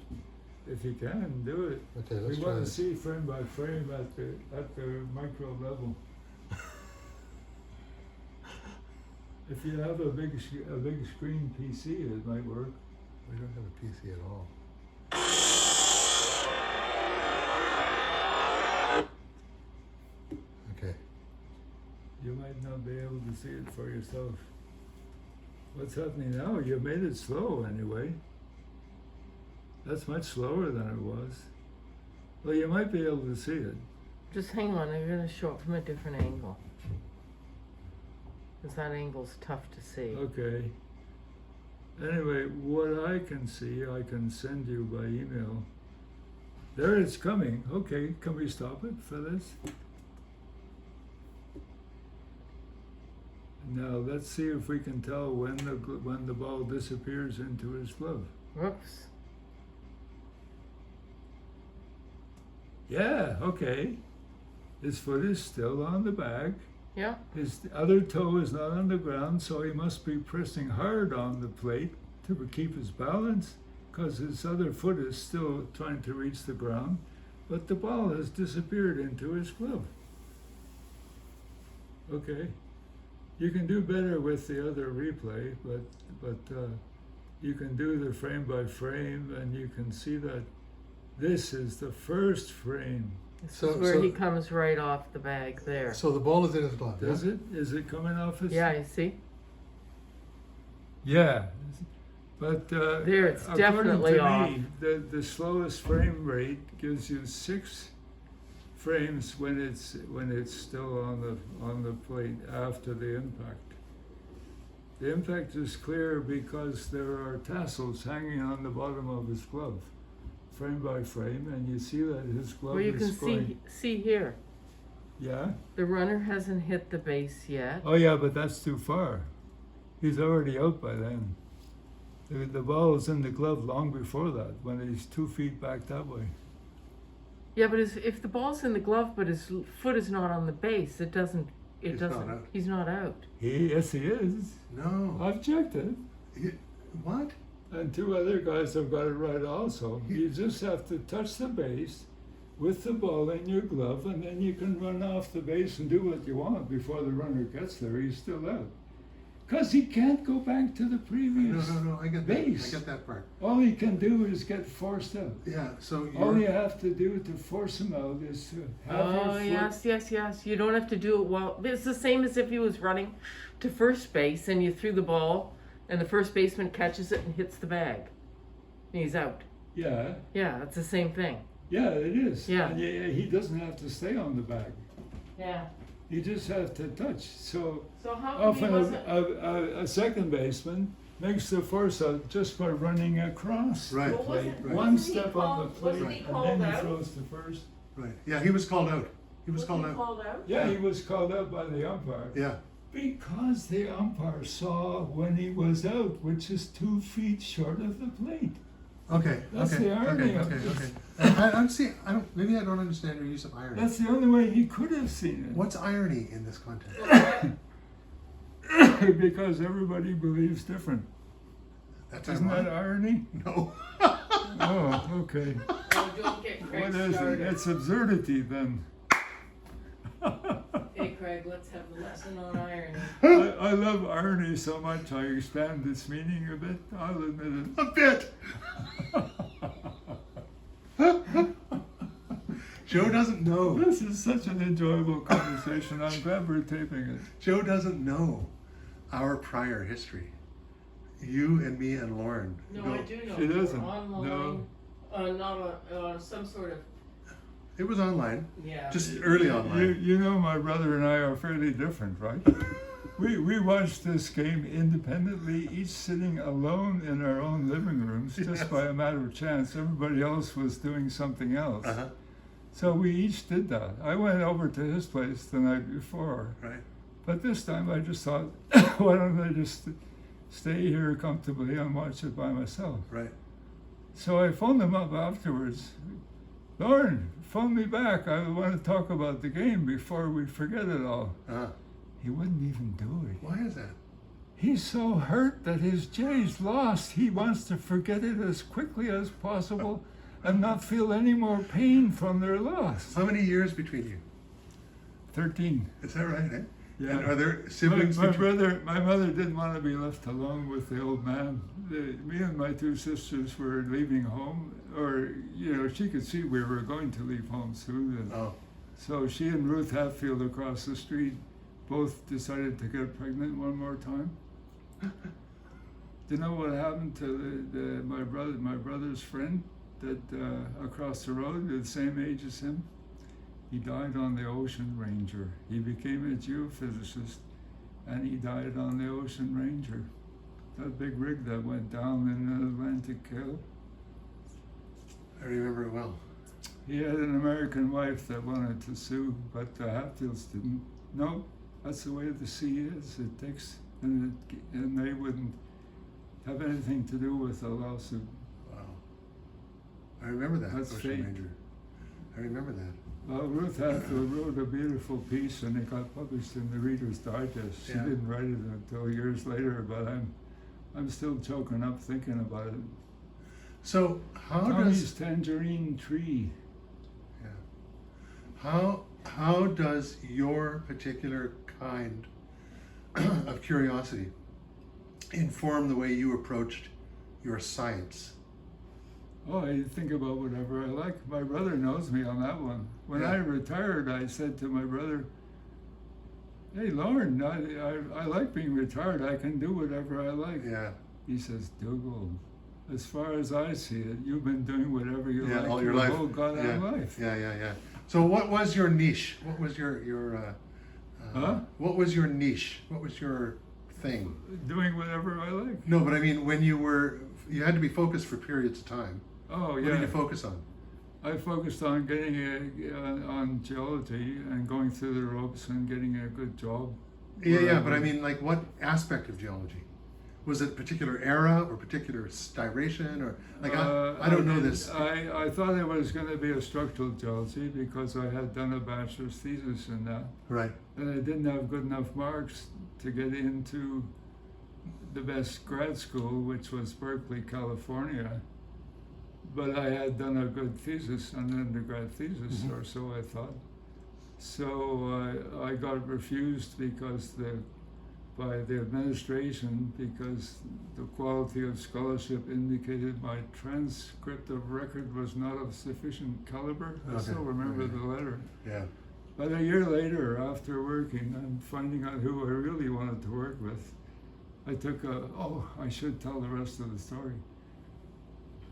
If you can, do it. Okay, let's We try want to this. see frame by frame at the micro level. If you have a big screen PC, it might work. We don't have a PC at all. Okay. You might not be able to see it for yourself. What's happening now? You made it slow anyway. That's much slower than it was. Well, you might be able to see it. Just hang on, I'm gonna show it from a different angle. Because that angle's tough to see. Okay. Anyway, what I can see, I can send you by email. There it's coming. Okay, can we stop it for this? Now let's see if we can tell when the ball disappears into his glove. Whoops. Yeah, okay. His foot is still on the bag. Yeah. His other toe is not on the ground, so he must be pressing hard on the plate to keep his balance, because his other foot is still trying to reach the ground, but the ball has disappeared into his glove. Okay. You can do better with the other replay, but you can do the frame by frame, and you can see that this is the first frame. This is where he comes right off the bag there. So the ball is in his glove. Does it? Is it coming off his? Yeah, you see? Yeah. But There, it's according definitely to off. me, the slowest frame rate gives you 6 frames when it's still on the plate after the impact. The impact is clear because there are tassels hanging on the bottom of his glove, frame by frame, and you see that his glove Well, you is can going. see here. Yeah. The runner hasn't hit the base yet. Oh yeah, but that's too far. He's already out by then. The ball is in the glove long before that, when he's 2 feet back that way. Yeah, but if the ball's in the glove but his foot is not on the base, it doesn't. He's not out. He's not out. Yes, he is. No. I've checked it. What? And 2 other guys have got it right also. You just have to touch the base with the ball in your glove, and then you can run off the base and do what you want before the runner gets there. He's still out. Because he can't go back to the previous No. I get base. that. I get that part. All he can do is get forced out. Yeah. So All you have to do to force him out is to have Oh, your foot. yes. You don't have to do it while. It's the same as if he was running to first base and you threw the ball and the first baseman catches it and hits the bag. And he's out. Yeah, Yeah, it's the same thing. yeah, it is. Yeah. And he doesn't have to stay on the bag. Yeah. You just have to touch. So So how come he often wasn't? a second baseman makes the force out just by running across Right. the Well, plate. wasn't- One wasn't he step on the called- plate, wasn't he and called then he out? throws to first. Right. Yeah. He was called out. He was called out. called out? Yeah, he was called out by the umpire. Yeah. Because the umpire saw when he was out, which is 2 feet short of the plate. Okay. That's okay. the irony Okay. of Okay. this. Okay. I'm seeing. Maybe I don't understand your use of irony. That's the only way he could have seen it. What's irony in this context? Because everybody believes different. That's Isn't that irony? No. Oh, okay. Oh, don't get Craig What is it? started. It's absurdity then. Hey, Craig, let's have a lesson on irony. I love irony so much I expand its meaning a bit. I'll admit A bit. Joe doesn't know. it. This is such an enjoyable conversation. I'm glad we're taping it. Joe doesn't know our prior history. You and me and Lauren. No, go- I do know. She We're doesn't. Online, not some sort of, It was online, yeah. just early online. You know my brother and I are fairly different, right? We watched this game independently, each sitting alone in our own living rooms, just Yes. by a matter of chance. Everybody else was doing something else. Uh-huh. So we each did that. I went over to his place the night before, Right. but this time I just thought, why don't I just stay here comfortably and watch it by myself? Right. So I phoned him up afterwards. Lauren, phone me back. I want to talk about the game before we forget it all. Uh-huh. He wouldn't even do it. Why is that? He's so hurt that his Jays lost. He wants to forget it as quickly as possible and not feel any more pain from their loss. How many years between you? 13. Is that right? Eh? Yeah. And are there siblings? My between- mother didn't want to be left alone with the old man. Me and my 2 sisters were leaving home, or, she could see we were going to leave home soon. And Oh. so she and Ruth Hatfield across the street both decided to get pregnant one more time. Do you know what happened to my brother's friend that across the road, the same age as him? He died on the Ocean Ranger. He became a geophysicist, and he died on the Ocean Ranger. That big rig that went down in the Atlantic. I remember it well. He had an American wife that wanted to sue, but the Hatfields didn't. No, that's the way the sea is. It takes, and they wouldn't have anything to do with a lawsuit. Wow. I remember that. That's Ocean fate. Ranger. I remember that. Well, Ruth Hatfield wrote a beautiful piece, and it got published in the Reader's Digest. She Yeah. didn't write it until years later, but I'm still choking up thinking about it. So how Tommy's does tangerine tree. how does your particular kind of curiosity inform the way you approached your science? Oh, I think about whatever I like. My brother knows me on that one. When I retired, I said to my brother, "Hey, Lauren, I like being retired. I can do whatever I like." Yeah. He says, "Dugald, as far as I see it, you've been doing whatever you like all your life. whole goddamn life." Yeah. So what was your niche? What was your what was your niche? What was your thing? Doing whatever I like. No, but I mean, when you had to be focused for periods of time. Oh, What yeah. did you focus on? I focused on getting on geology and going through the ropes and getting a good job. Yeah, but I mean, like, what aspect of geology? Was it a particular era or particular styration or like I don't know this. I thought it was going to be a structural geology because I had done a bachelor's thesis in that, Right. and I didn't have good enough marks to get into the best grad school, which was Berkeley, California. But I had done a good thesis, an undergrad thesis, or so I thought. So I got refused by the administration because the quality of scholarship indicated my transcript of record was not of sufficient caliber. I Okay. still remember the letter. Yeah. But a year later, after working and finding out who I really wanted to work with, I took I should tell the rest of the story.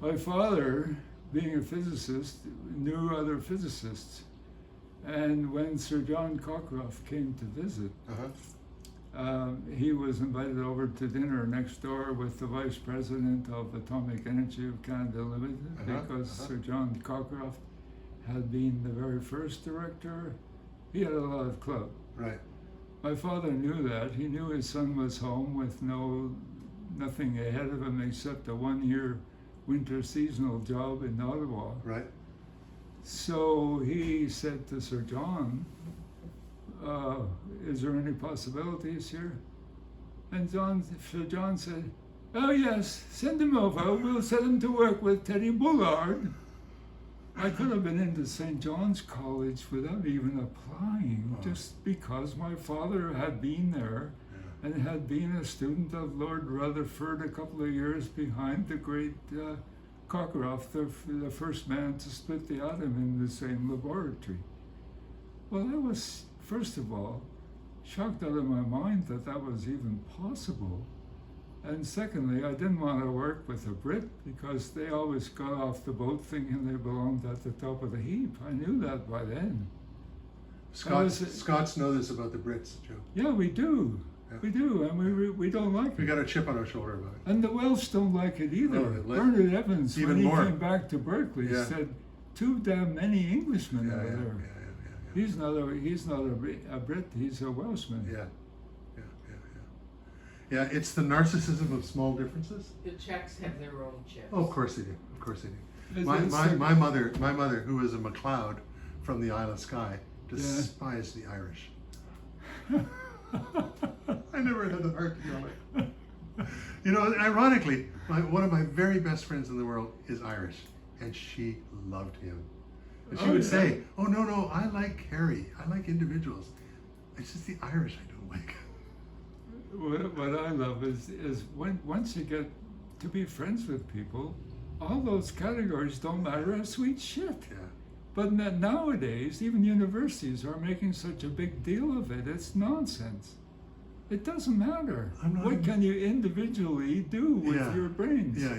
My father, being a physicist, knew other physicists. And when Sir John Cockcroft came to visit, he was invited over to dinner next door with the Vice President of Atomic Energy of Canada Limited, because Sir John Cockcroft had been the very first director. He had a lot of club. Right. My father knew that. He knew his son was home with nothing ahead of him except a 1-year winter seasonal job in Ottawa. Right. So he said to Sir John, "Is there any possibilities here?" And Sir John said, "Oh yes, send him over. We'll set him to work with Teddy Bullard." I could have been into St. John's College without even applying, just because my father had been there and had been a student of Lord Rutherford a couple of years behind the great Cockcroft, the first man to split the atom in the same laboratory. Well, I was, first of all, shocked out of my mind that was even possible. And secondly, I didn't want to work with a Brit because they always got off the boat thinking they belonged at the top of the heap. I knew that by then. Scots know this about the Brits, Joe. Yeah, we do. Yeah. We do, and we don't like We it. got a chip on our shoulder about it. And the Welsh don't like it either. No, they like- Bernard Evans, even when he more. came back to Berkeley, Yeah. said, "Too damn many Englishmen over there." Yeah. He's not a Brit. He's a Welshman. Yeah. Yeah, it's the narcissism of small differences. The Czechs have their own chips. Oh, of course they do. Of course they do. It's- My mother, who was a MacLeod from the Isle of Skye, despised the Irish. I never had the heart to do it. You know, ironically, one of my very best friends in the world is Irish, and she loved him. And she would say, "Oh no, I like Harry. I like individuals. It's just the Irish I don't like." What I love is once you get to be friends with people, all those categories don't matter a sweet shit. Yeah. But nowadays, even universities are making such a big deal of it. It's nonsense. It doesn't matter. I'm not What even- can you individually do with Yeah. your brains Yeah.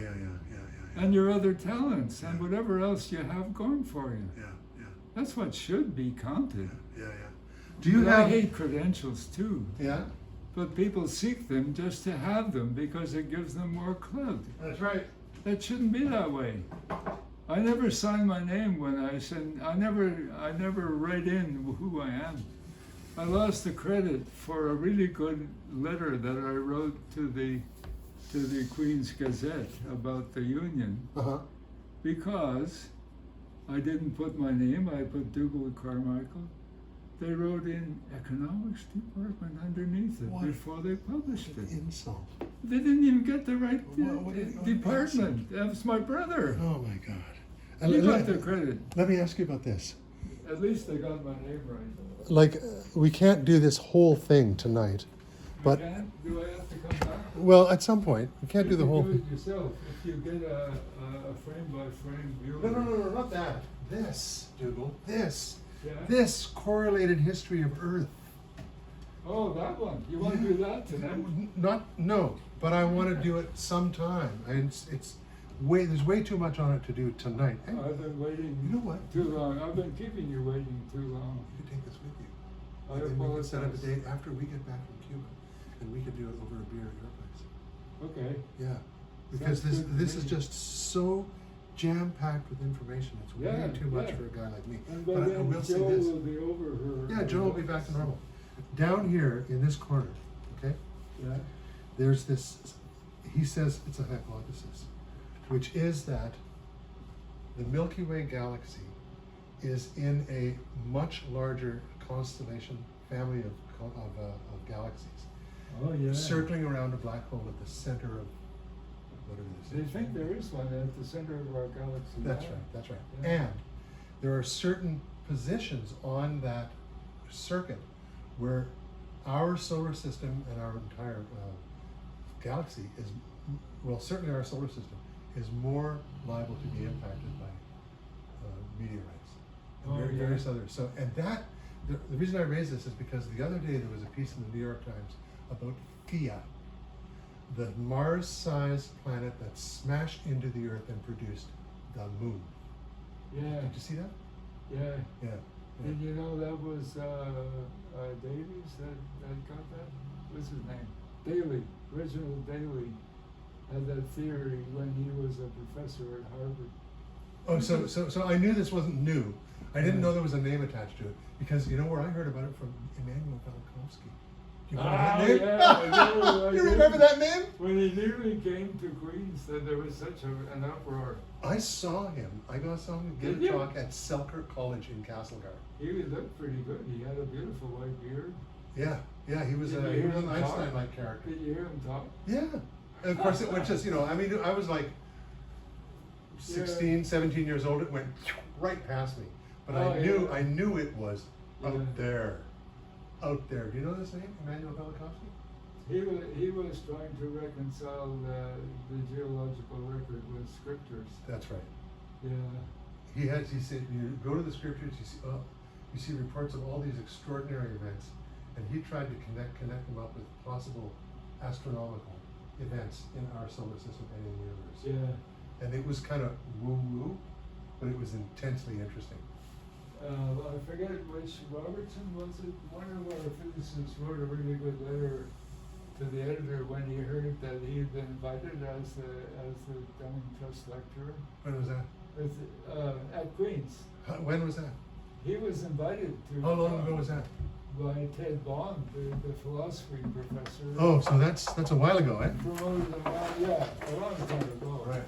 and your other talents and whatever else you have going for you? Yeah. That's what should be counted. Yeah. Do you But I have? hate credentials too. Yeah. But people seek them just to have them because it gives them more clout. That's right. That shouldn't be that way. I never sign my name when I send. I never write in who I am. I lost the credit for a really good letter that I wrote to the Queen's Gazette about the Union Uh-huh. because I didn't put my name. I put Dugald Carmichael. They wrote in Economics Department underneath it What? before they published it. Insult. They didn't even get the right What an department. That was my brother. Oh my God. You got let, the credit. let me ask you about this. At least they got my name right. Like, we can't do this whole thing tonight, but You can't? Do I have to come back? well, at some point we can't do the whole You thing. do it yourself. If you get a frame by frame view. No, not that. This, Dougal. This. Yeah. This correlated history of Earth. Oh, that one. You want to do that tonight? No, but I want to do it sometime. It's way. There's way too much on it to do tonight. Hey, I've been waiting you know what? too long. I've been keeping you waiting too long. You can take this with you. I And we can set up a apologize. date after we get back from Cuba, and we can do it over a beer at your place. Okay. Yeah, because Sounds good to this is me. just so jam-packed with information. It's Yeah, way too much yeah. for a guy like me. And by But I then will say Joe this. will be over her. Yeah, Joe will be back to normal. Down here in this corner, okay, Yeah. there's this, he says it's a hypothesis, which is that the Milky Way galaxy is in a much larger constellation family of galaxies, Oh yeah. circling around a black hole at the center of whatever this They is. think there is one at the center of our galaxy. That's now. right, that's right. Yeah. And there are certain positions on that circuit where our solar system and our entire galaxy is, well, certainly our solar system is more liable to be impacted by meteorites and Oh, yeah. various others. So, and that, the reason I raise this is because the other day there was a piece in the New York Times about Theia, the Mars-sized planet that smashed into the Earth and produced the moon. Yeah. Did you see that? Yeah. Yeah. Did you know that was Davies that got that? What's his name? Daly, Reginald Daly, had that theory when he was a professor at Harvard. Oh, so I knew this wasn't new. I didn't know there was a name attached to it because you know where I heard about it from Immanuel Velikovsky. Do you remember that name? Yeah, I You remember that name? When he nearly came to Queens, that there was such an uproar. I saw him. I saw him give Did a you? talk at Selkirk College in Castlegar. He looked pretty good. He had a beautiful white beard. Yeah, he was Did you he hear was an him talk? Einstein-like character. Did you hear him talk? Yeah. And of course, it went just, I mean, I was like 16, 17 years old. It went right past me. But Oh, yeah. I knew it was Yeah. out there. Out there. Do you know this name, Immanuel Velikovsky? He was trying to reconcile the geological record with scriptures. That's right. Yeah. He said, you go to the scriptures, you see reports of all these extraordinary events, and he tried to connect them up with possible astronomical events in our solar system and in the universe. Yeah. And it was kind of woo-woo, but it was intensely interesting. I forget which Robertson was it. One of our physicists wrote a really good letter to the editor when he heard that he had been invited as the Dunning Trust lecturer When was that? at Queen's. When was that? He was invited to. How long ago was that? By Ted Bond, the philosophy professor. Oh, so that's a while ago, eh? Promoted him out, yeah, a long time ago. Right.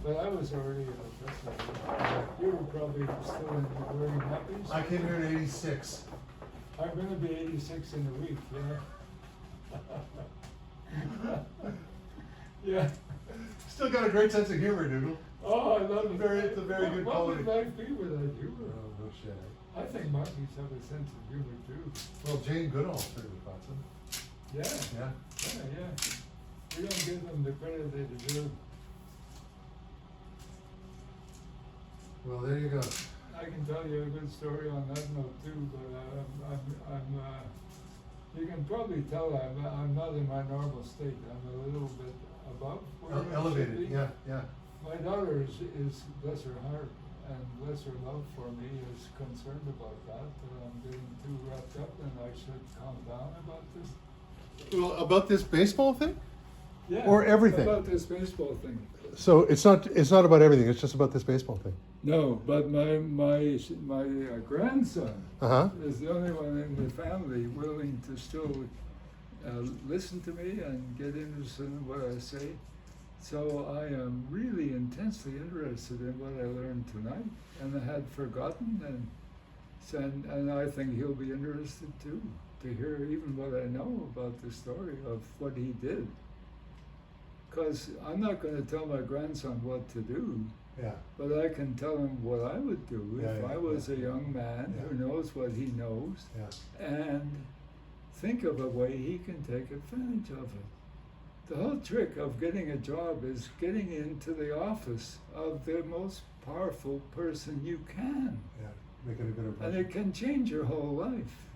But I was already a professor. You were probably still in wearing nappies. I came here in '86. I'm going to be 86 in a week, yeah. Yeah. Still got a great sense of humor, Doodle. Oh, I love it. It's a very good What would quality. life be without humor? Oh, no shit. I think monkeys have a sense of humor too. Well, Jane Goodall certainly thought so. Yeah, Yeah. yeah. We don't give them the credit they deserve. Well, there you go. I can tell you a good story on that note too, but You can probably tell I'm not in my normal state. I'm a little bit above where I should Elevated, be. yeah. My daughter is bless her heart and bless her love for me is concerned about that I'm getting too wrapped up and I should calm down about this. Well, about this baseball thing? Yeah, Or everything. about this baseball thing. So it's not about everything. It's just about this baseball thing. No, but my grandson Uh-huh. is the only one in the family willing to still listen to me and get interested in what I say. So I am really intensely interested in what I learned tonight, and I had forgotten, and I think he'll be interested too to hear even what I know about the story of what he did. Because I'm not going to tell my grandson what to do. Yeah. But I can tell him what I would do if I was a young man who knows what he knows and think of a way he can take advantage of it. The whole trick of getting a job is getting into the office of the most powerful person you can. Yeah. Making a good impression. And it can change your whole life.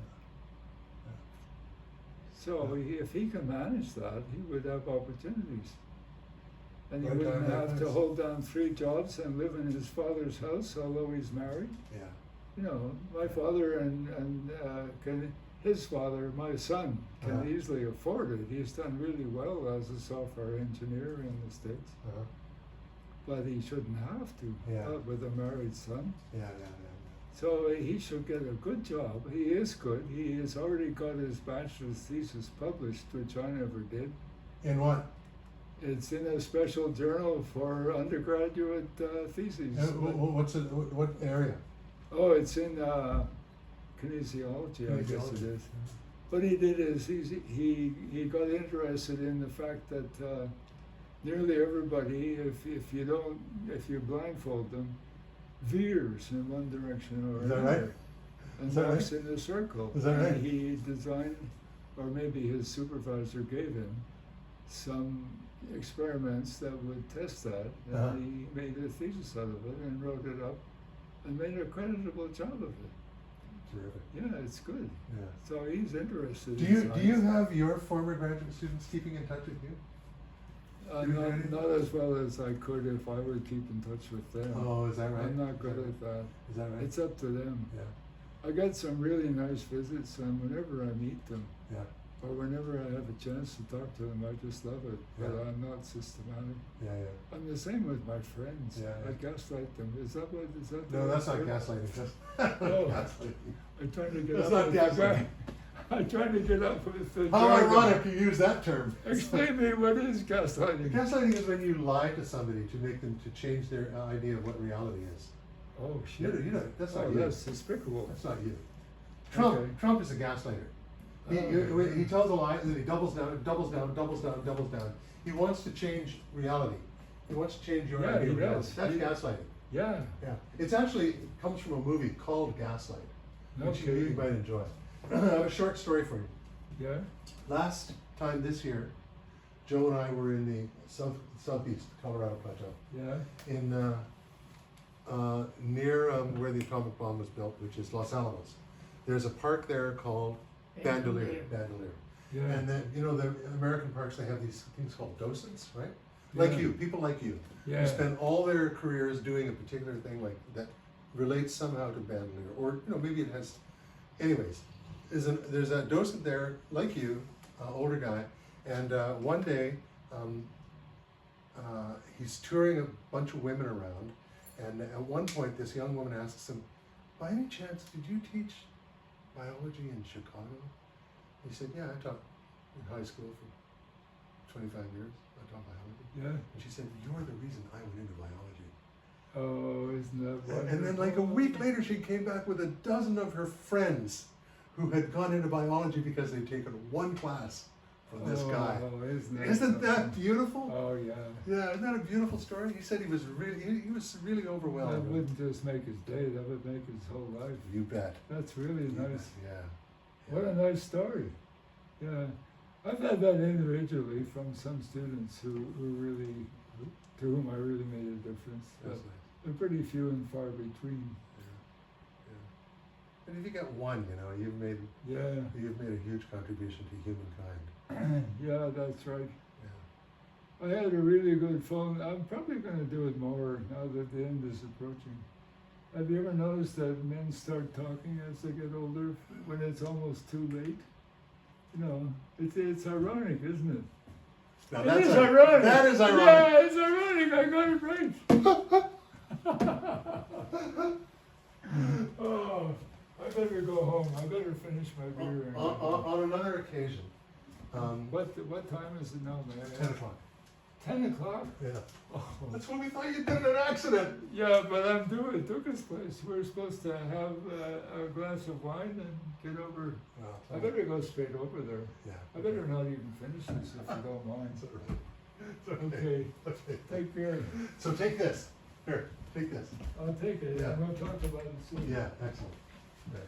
So if he can manage that, he would have opportunities. And he Right wouldn't time, right have to place. hold down 3 jobs and live in his father's house, although he's married. Yeah. You know, my father his father, my son, can easily afford it. He's done really well as a software engineer in the States. Uh-huh. But he shouldn't have to, not with a married son. Yeah. So he should get a good job. He is good. He has already got his bachelor's thesis published, which I never did. In what? It's in a special journal for undergraduate theses. What's it? What area? Oh, it's in kinesiology, I guess it is. What he did is he got interested in the fact that nearly everybody, if you blindfold them, veers in one direction or Is that another, right? and Is that walks right? in a circle. Is that right? And he designed, or maybe his supervisor gave him some experiments that would test that, and he made a thesis out of it and wrote it up and made a creditable job of it. Terrific. Yeah, it's good. Yeah. So he's interested. Do in you science. have your former graduate students keeping in touch with you? Not as well as I could if I would keep in touch with them. Oh, is that right? I'm not good at that. Is that right? It's up to them. Yeah. I get some really nice visits, and whenever I meet them, Yeah. or whenever I have a chance to talk to them, I just love it. But Yeah. I'm not systematic. Yeah. I'm the same with my friends. Yeah, I yeah. gaslight them. Is that what? Is that? No, the that's not word? gaslighting. That's No. gaslighting. I'm trying to get That's up not with the gaslighting. guy. I'm trying to get up with the How jargon. ironic you use that term. Explain me what is gaslighting. Gaslighting is when you lie to somebody to make them to change their idea of what reality is. Oh shit! You know, that's not you. That's despicable. That's not you. Trump. Okay. Trump is a gaslighter. He tells a lie and then he doubles down. He wants to change reality. He wants to change your Yeah, idea he of reality. does. That's gaslighting. Yeah. Yeah. It's actually comes from a movie called Gaslight, which Okay. you might enjoy. I have a short story for you. Yeah. Last time this year, Joe and I were in the southeast Colorado Plateau, Yeah. in near where the atomic bomb was built, which is Los Alamos. There's a park there called Bandelier. Yeah. And then, you know, the American parks, they have these things called docents, right? Like Yeah. you, people like you, Yeah. who spend all their careers doing a particular thing like that relates somehow to Bandelier, or you know, maybe it has. Anyways, there's a docent there like you, older guy, and one day he's touring a bunch of women around, and at one point this young woman asks him, "By any chance, did you teach biology in Chicago?" He said, "Yeah, I taught in high school for 25 years. I taught biology." Yeah. And she said, "You're the reason I went into biology." Oh, isn't that wonderful? And then like a week later, she came back with a dozen of her friends who had gone into biology because they'd taken one class from this guy. Oh, Isn't that beautiful? Oh, yeah. Yeah, isn't that a beautiful story? He said he was really That overwhelmed. wouldn't just make his day, that would make his whole life. You bet. That's really You nice. bet. Yeah. What a nice story. Yeah. I've had that individually from some students who really, to whom I really made a difference. That's But they're pretty few and far between. And if you get one, you know, you've made Yeah, a huge contribution to humankind. yeah, that's right. Yeah. I had a really good phone. I'm probably going to do it more now that the end is approaching. Have you ever noticed that men start talking as they get older when it's almost too late? You know, it's ironic, isn't it? Now It is ironic. That is ironic. Yeah, it's ironic. I got it right. Oh, I better go home. I better finish my beer. and go home. On another occasion, What time is it now, man? 10 o'clock. 10 o'clock? Yeah. Oh. That's when we thought you'd been in an accident. Yeah, but I'm doing it. Dugald's place. We're supposed to have a glass of wine and get over. Well, I better go straight over there. Yeah. I better not even finish this if you don't mind. It's all right. It's Okay. Okay. Take care. So take this. Here, take this. I'll take it. Yeah. I'm going to talk about it soon. Yeah, excellent. Right.